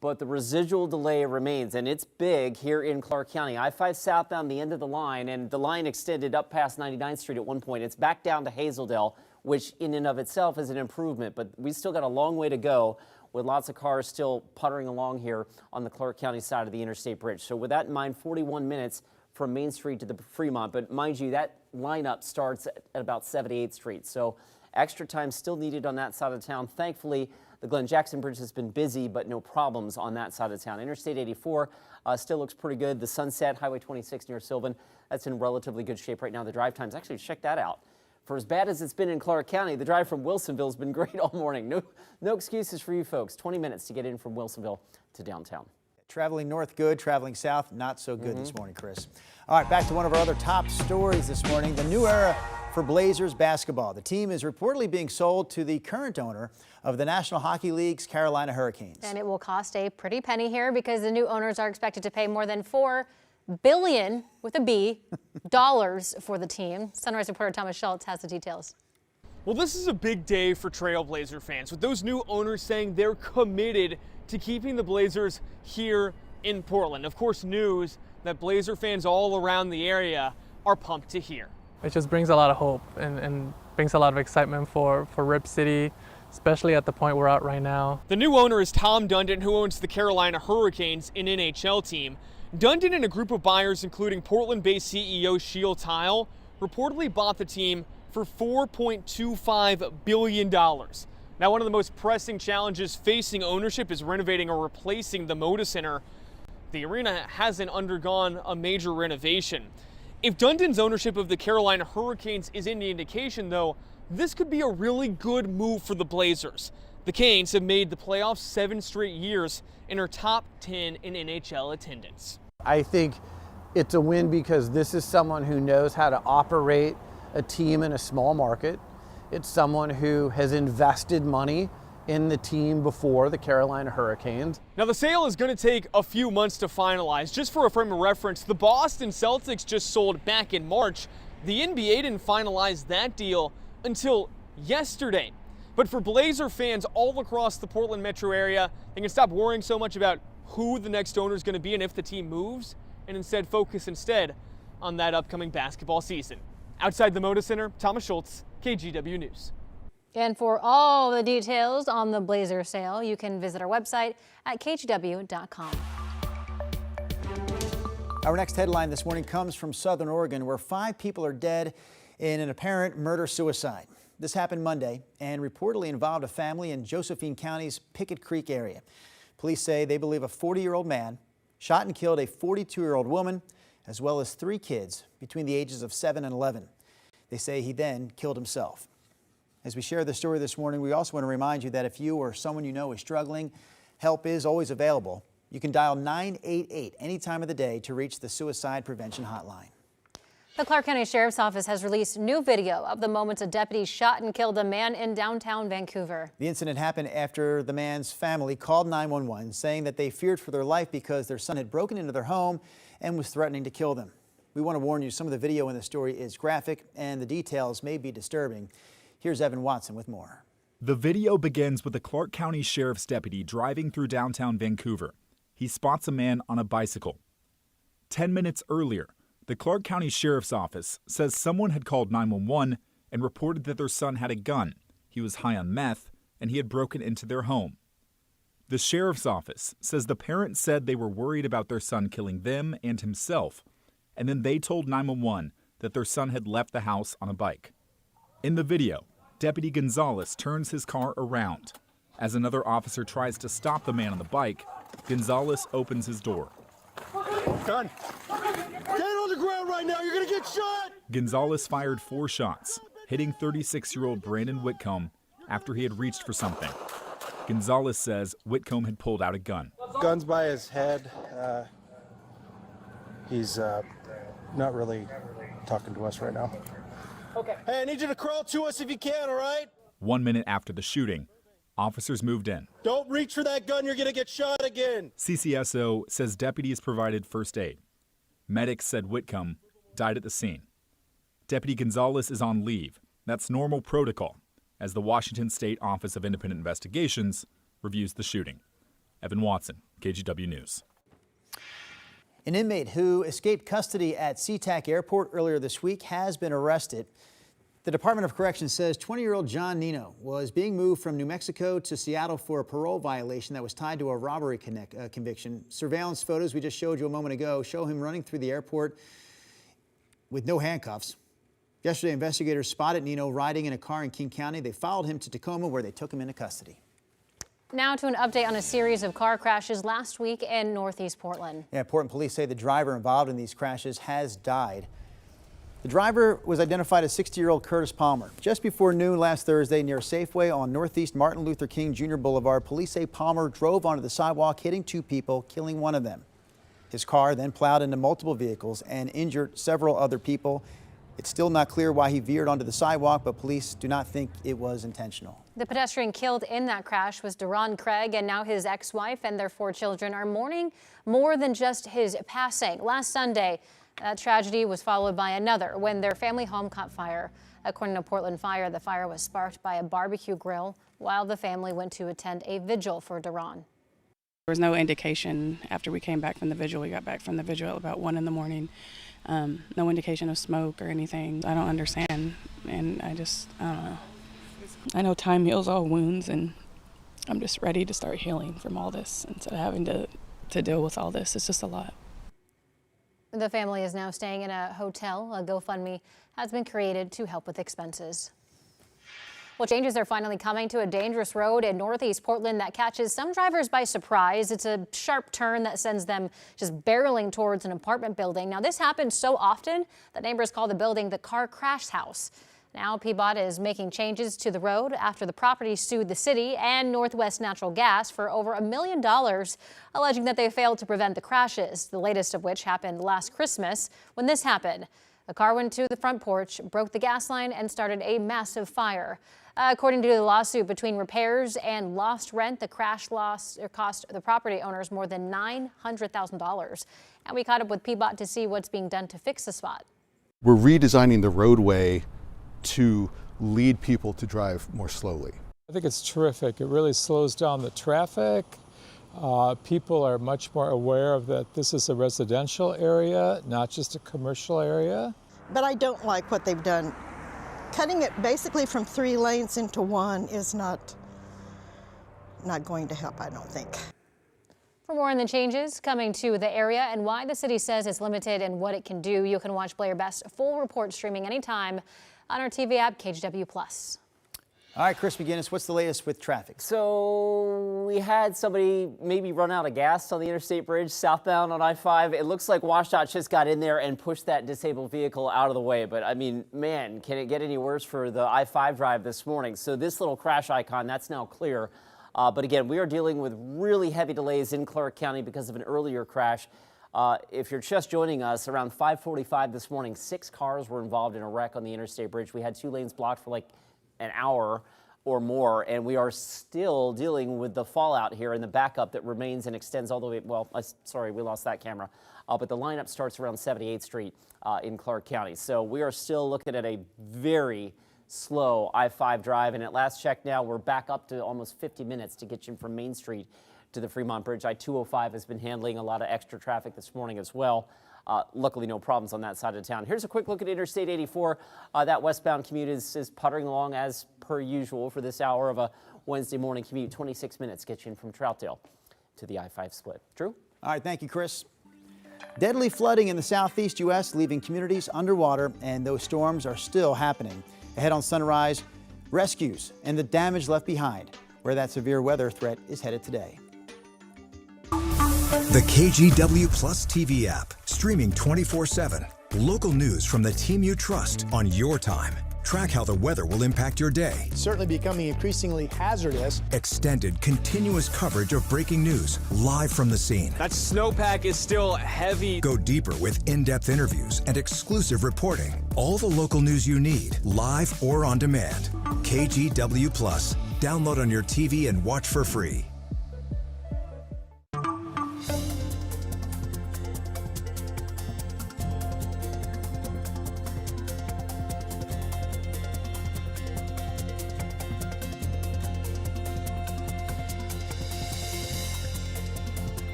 Speaker 1: but the residual delay remains, and it's big here in Clark County. I-5 southbound, the end of the line, and the line extended up past 99th Street at one point. It's back down to Hazeldale, which in and of itself is an improvement, but we still got a long way to go with lots of cars still puttering along here on the Clark County side of the interstate bridge. So with that in mind, 41 minutes from Main Street to the Fremont, but mind you, that lineup starts at about 78th Street. So extra time still needed on that side of town. Thankfully, the Glen Jackson Bridge has been busy, but no problems on that side of town. Interstate 84 still looks pretty good. The Sunset, Highway 26 near Sylvan, that's in relatively good shape right now. The drive times, actually check that out. For as bad as it's been in Clark County, the drive from Wilsonville has been great all morning. No excuses for you folks. 20 minutes to get in from Wilsonville to downtown.
Speaker 2: Traveling north, good. Traveling south, not so good this morning, Chris. All right, back to one of our other top stories this morning. The new era for Blazers basketball. The team is reportedly being sold to the current owner of the National Hockey League's Carolina Hurricanes.
Speaker 3: And it will cost a pretty penny here because the new owners are expected to pay more than $4 billion, with a B, dollars for the team. Sunrise reporter Thomas Schultz has the details.
Speaker 6: Well, this is a big day for Trailblazer fans, with those new owners saying they're committed to keeping the Blazers here in Portland. Of course, news that Blazer fans all around the area are pumped to hear.
Speaker 7: It just brings a lot of hope and brings a lot of excitement for Rip City, especially at the point we're at right now.
Speaker 6: The new owner is Tom Dundon, who owns the Carolina Hurricanes, an NHL team. Dundon and a group of buyers, including Portland-based CEO Sheil Tile, reportedly bought the team for $4.25 billion. Now, one of the most pressing challenges facing ownership is renovating or replacing the Moda Center. The arena hasn't undergone a major renovation. If Dundon's ownership of the Carolina Hurricanes is any indication, though, this could be a really good move for the Blazers. The Canes have made the playoffs 7 straight years and are top 10 in NHL attendance.
Speaker 8: I think it's a win because this is someone who knows how to operate a team in a small market. It's someone who has invested money in the team before, the Carolina Hurricanes.
Speaker 6: Now, the sale is going to take a few months to finalize. Just for a frame of reference, the Boston Celtics just sold back in March. The NBA didn't finalize that deal until yesterday. But for Blazer fans all across the Portland metro area, they can stop worrying so much about who the next owner is going to be and if the team moves, and instead focus on that upcoming basketball season. Outside the Moda Center, Thomas Schultz, KGW News.
Speaker 3: And for all the details on the Blazer sale, you can visit our website at kgw.com.
Speaker 2: Our next headline this morning comes from Southern Oregon, where 5 people are dead in an apparent murder-suicide. This happened Monday and reportedly involved a family in Josephine County's Pickett Creek area. Police say they believe a 40-year-old man shot and killed a 42-year-old woman, as well as 3 kids between the ages of 7 and 11. They say he then killed himself. As we share the story this morning, we also want to remind you that if you or someone you know is struggling, help is always available. You can dial 988 any time of the day to reach the suicide prevention hotline.
Speaker 3: The Clark County Sheriff's Office has released new video of the moments a deputy shot and killed a man in downtown Vancouver.
Speaker 2: The incident happened after the man's family called 911, saying that they feared for their life because their son had broken into their home and was threatening to kill them. We want to warn you, some of the video in the story is graphic and the details may be disturbing. Here's Evan Watson with more.
Speaker 19: The video begins with a Clark County Sheriff's deputy driving through downtown Vancouver. He spots a man on a bicycle. 10 minutes earlier, the Clark County Sheriff's Office says someone had called 911 and reported that their son had a gun. He was high on meth and he had broken into their home. The Sheriff's Office says the parents said they were worried about their son killing them and himself, and then they told 911 that their son had left the house on a bike. In the video, Deputy Gonzalez turns his car around. As another officer tries to stop the man on the bike, Gonzalez opens his door.
Speaker 20: Gun. Get on the ground right now, you're gonna get shot!
Speaker 19: Gonzalez fired 4 shots, hitting 36-year-old Brandon Whitcomb after he had reached for something. Gonzalez says Whitcomb had pulled out a gun.
Speaker 20: Gun's by his head. He's not really talking to us right now. Okay. Hey, I need you to crawl to us if you can, all right?
Speaker 19: 1 minute after the shooting, officers moved in.
Speaker 20: Don't reach for that gun, you're gonna get shot again.
Speaker 19: CCSO says deputies provided first aid. Medics said Whitcomb died at the scene. Deputy Gonzalez is on leave. That's normal protocol, as the Washington State Office of Independent Investigations reviews the shooting. Evan Watson, KGW News.
Speaker 2: An inmate who escaped custody at SeaTac Airport earlier this week has been arrested. The Department of Corrections says 20-year-old John Nino was being moved from New Mexico to Seattle for a parole violation that was tied to a robbery conviction. Surveillance photos we just showed you a moment ago show him running through the airport with no handcuffs. Yesterday, investigators spotted Nino riding in a car in King County. They followed him to Tacoma, where they took him into custody.
Speaker 3: Now to an update on a series of car crashes last week in Northeast Portland.
Speaker 2: Yeah, Portland police say the driver involved in these crashes has died. The driver was identified as 60-year-old Curtis Palmer. Just before noon last Thursday near Safeway on Northeast Martin Luther King Jr. Boulevard, police say Palmer drove onto the sidewalk, hitting 2 people, killing one of them. His car then plowed into multiple vehicles and injured several other people. It's still not clear why he veered onto the sidewalk, but police do not think it was intentional.
Speaker 3: The pedestrian killed in that crash was Deron Craig, and now his ex-wife and their 4 children are mourning more than just his passing. Last Sunday, that tragedy was followed by another when their family home caught fire. According to Portland Fire, the fire was sparked by a barbecue grill while the family went to attend a vigil for Deron.
Speaker 21: There was no indication after we came back from the vigil. We got back from the vigil at about 1 in the morning. No indication of smoke or anything. I don't understand, and I don't know. I know time heals all wounds, and I'm just ready to start healing from all this instead of having to deal with all this. It's just a lot.
Speaker 3: The family is now staying in a hotel. A GoFundMe has been created to help with expenses. Well, changes are finally coming to a dangerous road in northeast Portland that catches some drivers by surprise. It's a sharp turn that sends them just barreling towards an apartment building. Now, this happens so often that neighbors call the building the car crash house. Now, PBOT is making changes to the road after the property sued the city and Northwest Natural Gas for over $1 million, alleging that they failed to prevent the crashes, the latest of which happened last Christmas when this happened. The car went to the front porch, broke the gas line, and started a massive fire. According to the lawsuit, between repairs and lost rent, the crash cost the property owners more than $900,000. And we caught up with PBOT to see what's being done to fix the spot.
Speaker 10: We're redesigning the roadway to lead people to drive more slowly.
Speaker 22: I think it's terrific. It really slows down the traffic. People are much more aware of that this is a residential area, not just a commercial area.
Speaker 23: But I don't like what they've done. Cutting it basically from 3 lanes into 1 is not going to help, I don't think.
Speaker 3: For more on the changes coming to the area and why the city says it's limited in what it can do, you can watch Blair Best's full report streaming anytime on our TV app, KGW+.
Speaker 2: All right, Chris McGinnis, what's the latest with traffic?
Speaker 1: So we had somebody maybe run out of gas on the interstate bridge southbound on I-5. It looks like WashDOT just got in there and pushed that disabled vehicle out of the way. But I mean, man, can it get any worse for the I-5 drive this morning? So this little crash icon, that's now clear. But again, we are dealing with really heavy delays in Clark County because of an earlier crash. If you're just joining us, around 5:45 this morning, 6 cars were involved in a wreck on the interstate bridge. We had 2 lanes blocked for like an hour or more, and we are still dealing with the fallout here and the backup that remains and extends all the way. Well, sorry, we lost that camera. But the lineup starts around 78th Street in Clark County. So we are still looking at a very slow I-5 drive, and at last check now, we're back up to almost 50 minutes to get you from Main Street to the Fremont Bridge. I-205 has been handling a lot of extra traffic this morning as well. Luckily, no problems on that side of town. Here's a quick look at Interstate 84. That westbound commute is puttering along as per usual for this hour of a Wednesday morning commute. 26 minutes gets you in from Troutdale to the I-5 split. Drew?
Speaker 2: All right, thank you, Chris. Deadly flooding in the southeast U.S., leaving communities underwater, and those storms are still happening. Ahead on Sunrise, rescues and the damage left behind, where that severe weather threat is headed today.
Speaker 12: The KGW Plus TV app, streaming 24/7. Local news from the team you trust on your time. Track how the weather will impact your day.
Speaker 5: It's certainly becoming increasingly hazardous.
Speaker 12: Extended, continuous coverage of breaking news, live from the scene.
Speaker 6: That snowpack is still heavy.
Speaker 12: Go deeper with in-depth interviews and exclusive reporting. All the local news you need, live or on demand. KGW Plus. Download on your TV and watch for free.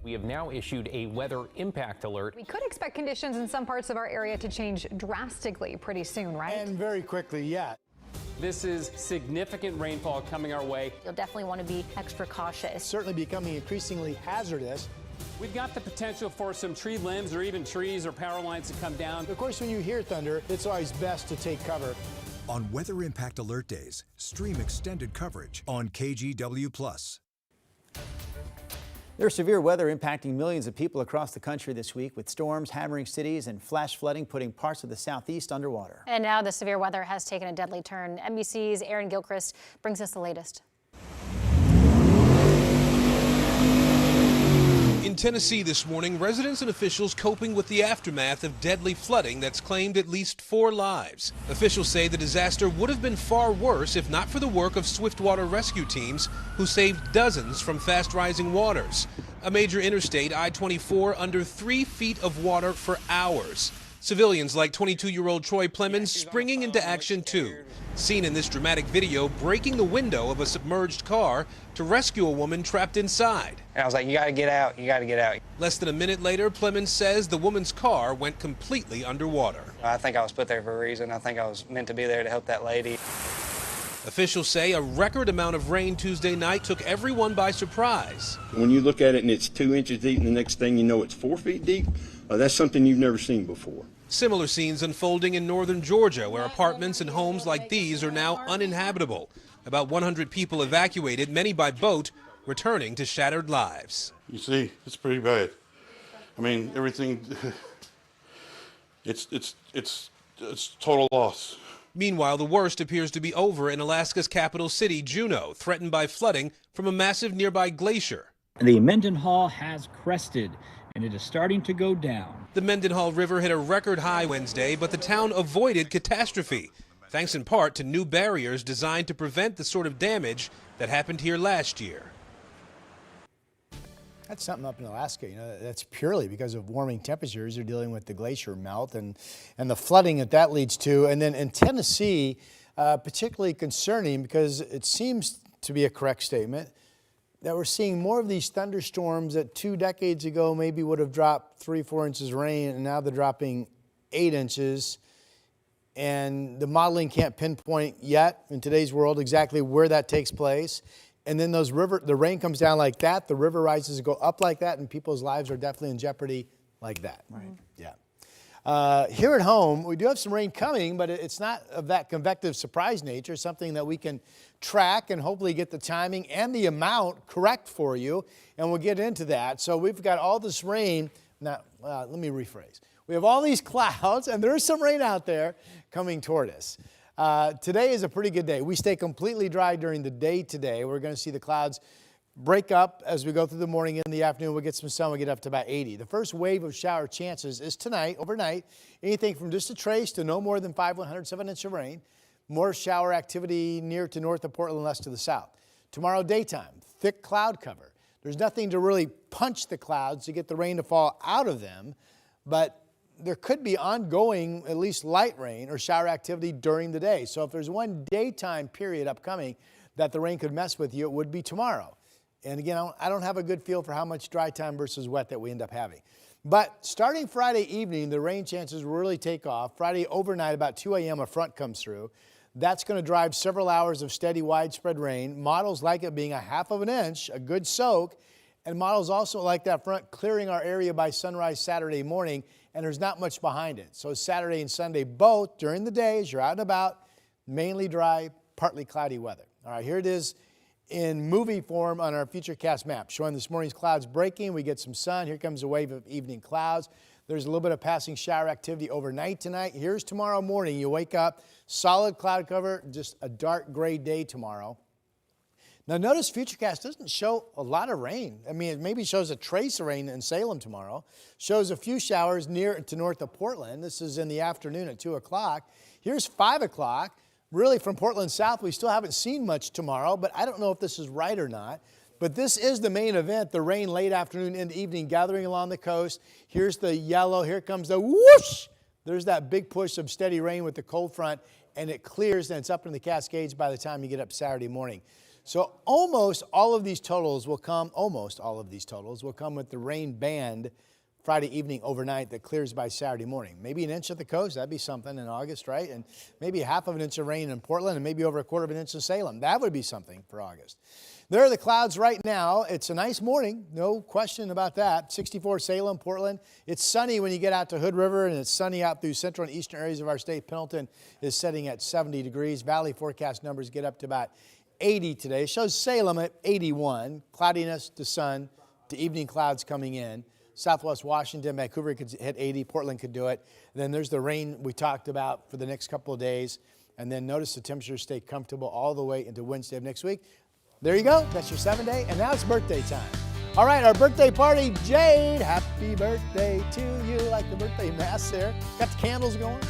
Speaker 14: We have now issued a weather impact alert.
Speaker 15: We could expect conditions in some parts of our area to change drastically pretty soon, right?
Speaker 5: And very quickly, yeah.
Speaker 16: This is significant rainfall coming our way.
Speaker 3: You'll definitely want to be extra cautious.
Speaker 5: It's certainly becoming increasingly hazardous.
Speaker 16: We've got the potential for some tree limbs or even trees or power lines to come down.
Speaker 5: Of course, when you hear thunder, it's always best to take cover.
Speaker 12: On Weather Impact Alert Days, stream extended coverage on KGW Plus.
Speaker 2: There's severe weather impacting millions of people across the country this week, with storms hammering cities and flash flooding putting parts of the southeast underwater.
Speaker 3: And now the severe weather has taken a deadly turn. NBC's Aaron Gilchrist brings us the latest.
Speaker 9: In Tennessee this morning, residents and officials coping with the aftermath of deadly flooding that's claimed at least 4 lives. Officials say the disaster would have been far worse if not for the work of swiftwater rescue teams who saved dozens from fast-rising waters. A major interstate, I-24, under 3 feet of water for hours. Civilians like 22-year-old Troy Plemons springing into action too. Seen in this dramatic video, breaking the window of a submerged car to rescue a woman trapped inside.
Speaker 11: I was like, you gotta get out, you gotta get out.
Speaker 9: Less than a minute later, Plemons says the woman's car went completely underwater.
Speaker 11: I think I was put there for a reason. I think I was meant to be there to help that lady.
Speaker 9: Officials say a record amount of rain Tuesday night took everyone by surprise.
Speaker 13: When you look at it and it's 2 inches deep and the next thing you know it's 4 feet deep, that's something you've never seen before.
Speaker 9: Similar scenes unfolding in northern Georgia, where apartments and homes like these are now uninhabitable. About 100 people evacuated, many by boat, returning to shattered lives.
Speaker 24: You see, it's pretty bad. I mean, everything, it's total loss.
Speaker 9: Meanwhile, the worst appears to be over in Alaska's capital city, Juneau, threatened by flooding from a massive nearby glacier.
Speaker 25: The Mendenhall has crested, and it is starting to go down.
Speaker 9: The Mendenhall River hit a record high Wednesday, but the town avoided catastrophe, thanks in part to new barriers designed to prevent the sort of damage that happened here last year.
Speaker 5: That's something up in Alaska, you know, that's purely because of warming temperatures. They're dealing with the glacier melt and the flooding that leads to. And then in Tennessee, particularly concerning because it seems to be a correct statement that we're seeing more of these thunderstorms that 2 decades ago maybe would have dropped 3-4 inches rain, and now they're dropping 8 inches. And the modeling can't pinpoint yet in today's world exactly where that takes place. And then the rain comes down like that, the river rises go up like that, and people's lives are definitely in jeopardy like that. Right. Yeah. Here at home, we do have some rain coming, but it's not of that convective surprise nature, something that we can track and hopefully get the timing and the amount correct for you, and we'll get into that. So we've got all this rain. Now, let me rephrase. We have all these clouds, and there is some rain out there coming toward us. Today is a pretty good day. We stay completely dry during the day today. We're going to see the clouds break up as we go through the morning and the afternoon. We'll get some sun. We'll get up to about 80. The first wave of shower chances is tonight, overnight. Anything from just a trace to no more than 5/100 of an inch of rain. More shower activity near to north of Portland, less to the south. Tomorrow daytime, thick cloud cover. There's nothing to really punch the clouds to get the rain to fall out of them, but there could be ongoing, at least light rain or shower activity during the day. So if there's one daytime period upcoming that the rain could mess with you, it would be tomorrow. And again, I don't have a good feel for how much dry time versus wet that we end up having. But starting Friday evening, the rain chances will really take off. Friday overnight, about 2 a.m., a front comes through. That's going to drive several hours of steady, widespread rain. Models like it being 1/2 of an inch, a good soak. And models also like that front clearing our area by sunrise Saturday morning, and there's not much behind it. So Saturday and Sunday both, during the day, as you're out and about, mainly dry, partly cloudy weather. All right, here it is in movie form on our Futurecast map, showing this morning's clouds breaking. We get some sun. Here comes a wave of evening clouds. There's a little bit of passing shower activity overnight tonight. Here's tomorrow morning. You wake up, solid cloud cover, just a dark gray day tomorrow. Now notice Futurecast doesn't show a lot of rain. I mean, it maybe shows a trace of rain in Salem tomorrow. Shows a few showers near to north of Portland. This is in the afternoon at 2 o'clock. Here's 5 o'clock. Really from Portland south, we still haven't seen much tomorrow, but I don't know if this is right or not. But this is the main event, the rain late afternoon into evening gathering along the coast. Here's the yellow. Here comes the whoosh. There's that big push of steady rain with the cold front, and it clears, and it's up in the Cascades by the time you get up Saturday morning. So almost all of these totals will come with the rain band Friday evening overnight that clears by Saturday morning. Maybe an inch at the coast, that'd be something in August, right? And maybe 1/2 of an inch of rain in Portland and maybe over 1/4 of an inch in Salem. That would be something for August. There are the clouds right now. It's a nice morning, no question about that. 64 Salem, Portland. It's sunny when you get out to Hood River, and it's sunny out through central and eastern areas of our state. Pendleton is setting at 70 degrees. Valley forecast numbers get up to about 80 today. It shows Salem at 81. Cloudiness to sun to evening clouds coming in. Southwest Washington, Vancouver could hit 80. Portland could do it. And then there's the rain we talked about for the next couple of days. And then notice the temperatures stay comfortable all the way into Wednesday of next week. There you go. That's your 7-day. And now it's birthday time. All right, our birthday party, Jade. Happy birthday to you. Like the birthday mass there. Got the candles going.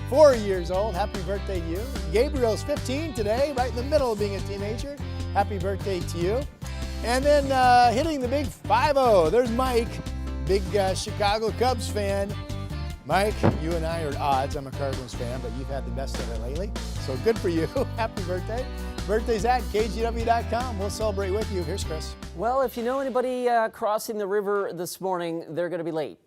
Speaker 5: 4 years old. Happy birthday to you. Gabriel's 15 today, right in the middle of being a teenager. Happy birthday to you. And then hitting the big 5-0, there's Mike, big Chicago Cubs fan. Mike, you and I are at odds. I'm a Cardinals fan, but you've had the best of it lately. So good for you. Happy birthday. Birthday's at KGW.com. We'll celebrate with you. Here's Chris.
Speaker 1: Well, if you know anybody crossing the river this morning, they're going to be late.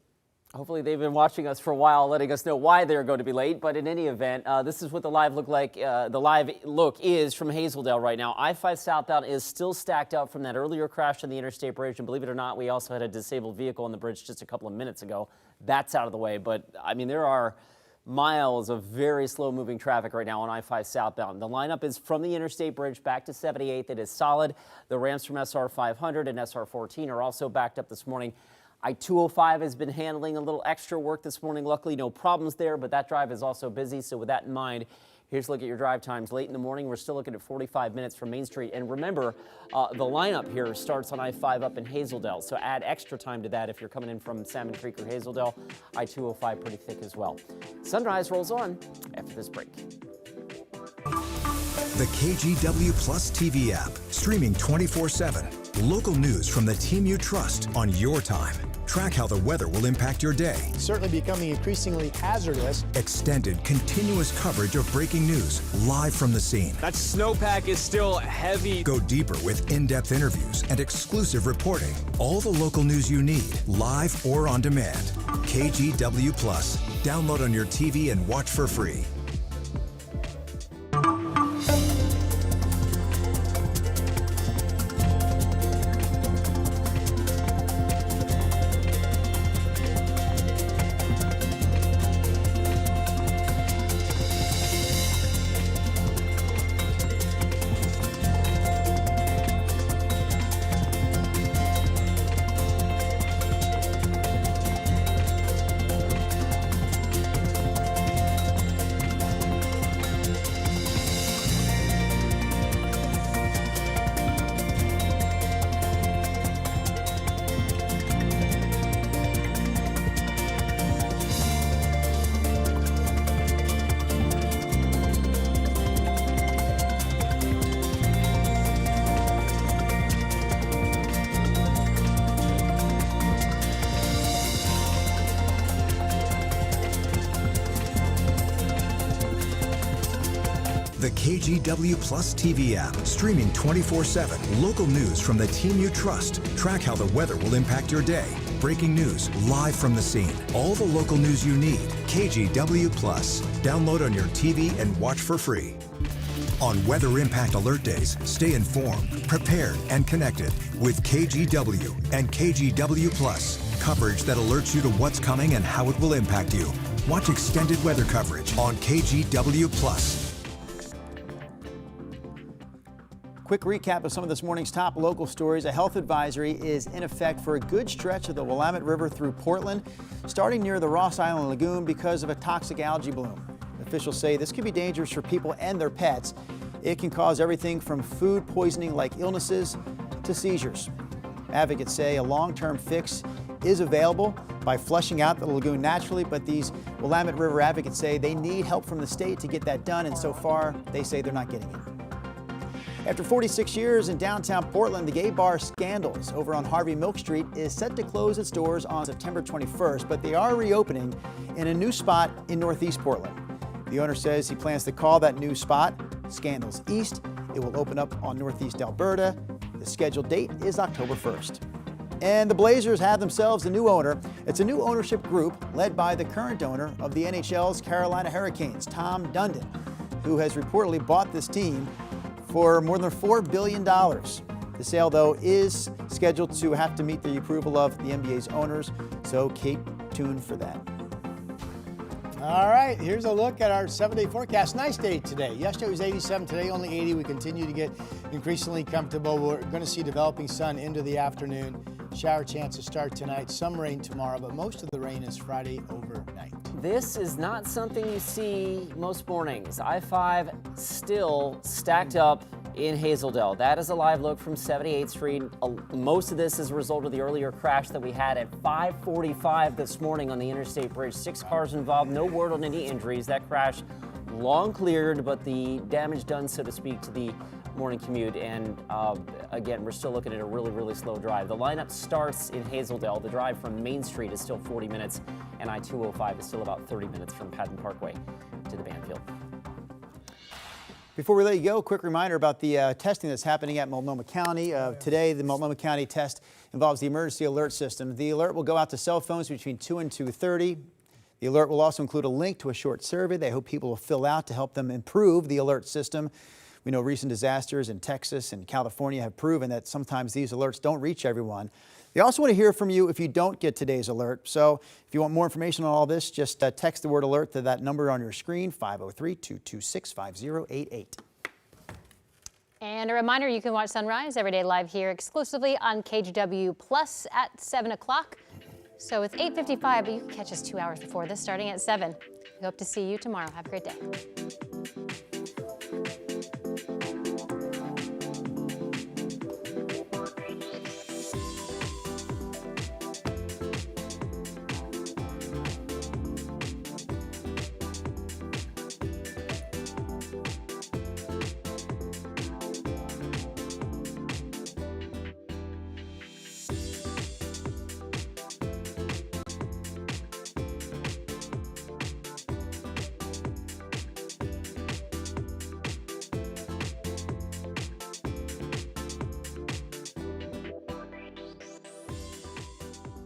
Speaker 1: Hopefully they've been watching us for a while, letting us know why they're going to be late. But in any event, this is what the live look like. The live look is from Hazeldale right now. I-5 southbound is still stacked up from that earlier crash on the interstate bridge. And believe it or not, we also had a disabled vehicle on the bridge just a couple of minutes ago. That's out of the way. But I mean, there are miles of very slow moving traffic right now on I-5 southbound. The lineup is from the interstate bridge back to 78th. It is solid. The ramps from SR 500 and SR 14 are also backed up this morning. I-205 has been handling a little extra work this morning. Luckily, no problems there, but that drive is also busy. So with that in mind, here's a look at your drive times. Late in the morning, we're still looking at 45 minutes from Main Street. And remember, the lineup here starts on I-5 up in Hazeldale. So add extra time to that if you're coming in from Salmon Creek or Hazeldale. I-205 pretty thick as well. Sunrise rolls on after this break.
Speaker 12: The KGW Plus TV app, streaming 24/7. Local news from the team you trust on your time. Track how the weather will impact your day.
Speaker 5: Certainly becoming increasingly hazardous.
Speaker 12: Extended, continuous coverage of breaking news live from the scene.
Speaker 6: That snowpack is still heavy.
Speaker 12: Go deeper with in-depth interviews and exclusive reporting. All the local news you need, live or on demand. KGW Plus. Download on your TV and watch for free. The KGW Plus TV app, streaming 24/7. Local news from the team you trust. Track how the weather will impact your day. Breaking news live from the scene. All the local news you need. KGW Plus. Download on your TV and watch for free. On Weather Impact Alert Days, stay informed, prepared, and connected with KGW and KGW Plus. Coverage that alerts you to what's coming and how it will impact you. Watch extended weather coverage on KGW Plus.
Speaker 2: Quick recap of some of this morning's top local stories. A health advisory is in effect for a good stretch of the Willamette River through Portland, starting near the Ross Island Lagoon because of a toxic algae bloom. Officials say this could be dangerous for people and their pets. It can cause everything from food poisoning like illnesses to seizures. Advocates say a long-term fix is available by flushing out the lagoon naturally, but these Willamette River advocates say they need help from the state to get that done, and so far they say they're not getting it. After 46 years in downtown Portland, the gay bar Scandals over on Harvey Milk Street is set to close its doors on September 21st, but they are reopening in a new spot in Northeast Portland. The owner says he plans to call that new spot Scandals East. It will open up on Northeast Alberta. The scheduled date is October 1st. And the Blazers have themselves a new owner. It's a new ownership group led by the current owner of the NHL's Carolina Hurricanes, Tom Dundon, who has reportedly bought this team for more than $4 billion. The sale, though, is scheduled to have to meet the approval of the NBA's owners, so keep tuned for that.
Speaker 5: All right, here's a look at our 7-day forecast. Nice day today. Yesterday was 87, today only 80. We continue to get increasingly comfortable. We're going to see developing sun into the afternoon. Shower chances start tonight, some rain tomorrow, but most of the rain is Friday overnight.
Speaker 1: This is not something you see most mornings. I-5 still stacked up in Hazeldale. That is a live look from 78th Street. Most of this is a result of the earlier crash that we had at 5:45 this morning on the Interstate Bridge. 6 cars involved, no word on any injuries. That crash long cleared, but the damage done, so to speak, to the morning commute. And again, we're still looking at a really slow drive. The lineup starts in Hazeldale. The drive from Main Street is still 40 minutes, and I-205 is still about 30 minutes from Patton Parkway to the Banfield.
Speaker 2: Before we let you go, a quick reminder about the testing that's happening at Multnomah County. Today, the Multnomah County test involves the emergency alert system. The alert will go out to cell phones between 2 and 2:30. The alert will also include a link to a short survey they hope people will fill out to help them improve the alert system. We know recent disasters in Texas and California have proven that sometimes these alerts don't reach everyone. They also want to hear from you if you don't get today's alert. So if you want more information on all this, just text the word alert to that number on your screen, 503-226-5088.
Speaker 3: And a reminder, you can watch Sunrise every day live here exclusively on KGW Plus at 7 o'clock. So it's 8:55, but you can catch us 2 hours before this, starting at 7. We hope to see you tomorrow. Have a great day.